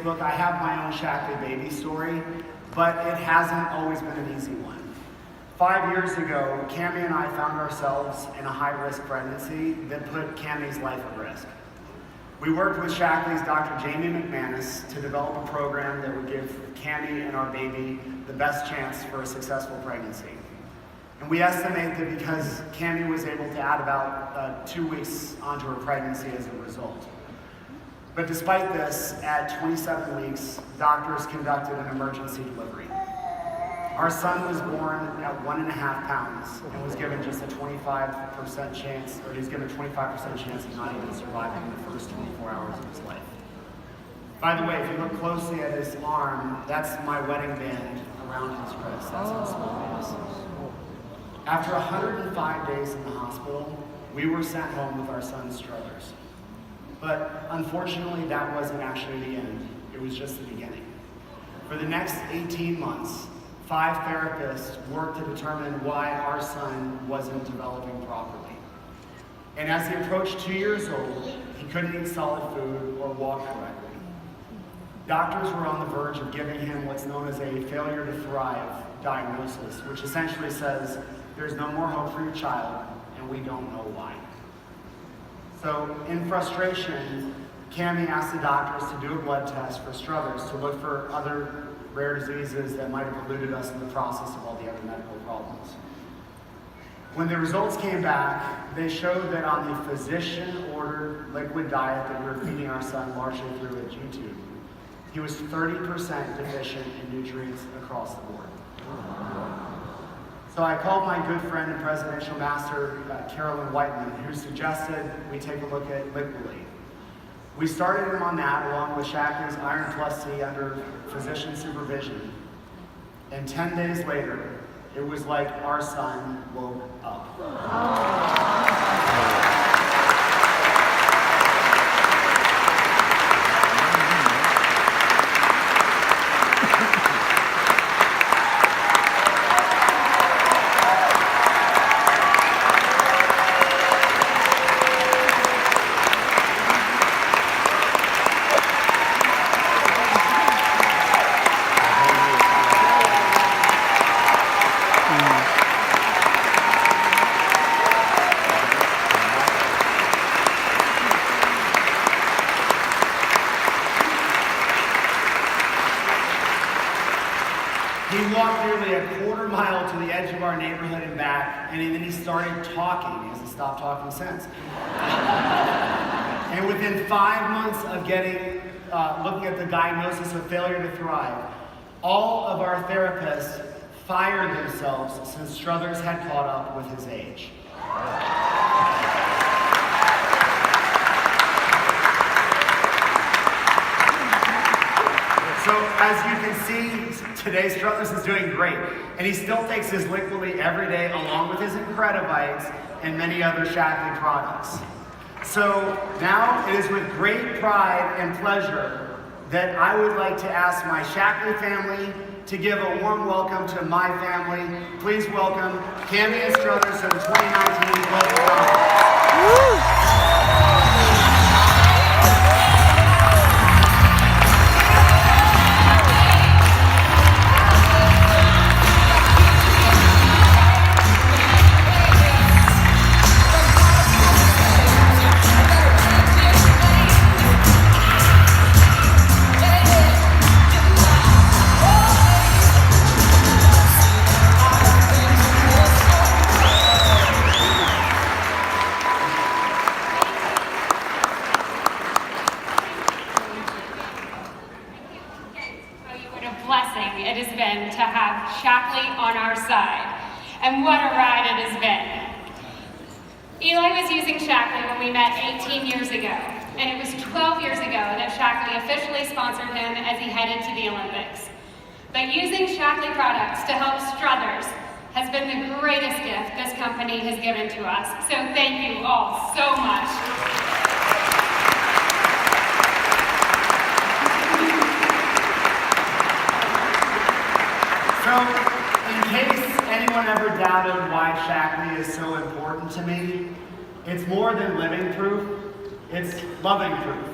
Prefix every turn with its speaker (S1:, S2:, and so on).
S1: Look, I have my own Shaklee baby story, but it hasn't always been an easy one. 5 years ago, Cammie and I found ourselves in a high-risk pregnancy that put Cammie's life at risk. We worked with Shaklee's Dr. Jamie McManus to develop a program that would give Cammie and our baby the best chance for a successful pregnancy. And we estimate that because Cammie was able to add about 2 weeks onto her pregnancy as a result. But despite this, at 27 weeks, doctors conducted an emergency delivery. Our son was born at 1.5 pounds and was given just a 25% chance, or he was given a 25% chance of not even surviving the first 24 hours of his life. By the way, if you look closely at his arm, that's my wedding band around his wrist. That's how small he is. After 105 days in the hospital, we were sent home with our son's struthers. But unfortunately, that wasn't actually the end. It was just the beginning. For the next 18 months, 5 therapists worked to determine why our son wasn't developing properly. And as he approached 2 years old, he couldn't eat solid food or walk correctly. Doctors were on the verge of giving him what's known as a failure to thrive diagnosis, which essentially says there's no more hope for your child, and we don't know why. So, in frustration, Cammie asked the doctors to do a blood test for struthers to look for other rare diseases that might have eluded us in the process of all the other medical problems. When the results came back, they showed that on the physician-ordered liquid diet that we were feeding our son largely through a G-tube, he was 30% deficient in nutrients across the board. So I called my good friend and presidential master, Carolyn Whiteman, who suggested we take a look at Liquidly. We started him on that along with Shaklee's Iron Plus C under physician supervision. And 10 days later, it was like our son woke up. He walked nearly a quarter mile to the edge of our neighborhood and back, and then he started talking. He hasn't stopped talking since. And within 5 months of looking at the diagnosis of failure to thrive, all of our therapists fired themselves since Struthers had caught up with his age. So as you can see, today Struthers is doing great, and he still takes his Liquidly every day along with his Incredibites and many other Shaklee products. So now it is with great pride and pleasure that I would like to ask my Shaklee family to give a warm welcome to my family. Please welcome Cammie and Struthers to the 2019 Global Conference.
S2: Blessing it has been to have Shaklee on our side, and what a ride it has been. Eli was using Shaklee when we met 18 years ago, and it was 12 years ago that Shaklee officially sponsored him as he headed to the Olympics. But using Shaklee products to help Struthers has been the greatest gift this company has given to us, so thank you all so much.
S1: So, in case anyone ever doubted why Shaklee is so important to me, it's more than living proof, it's loving proof.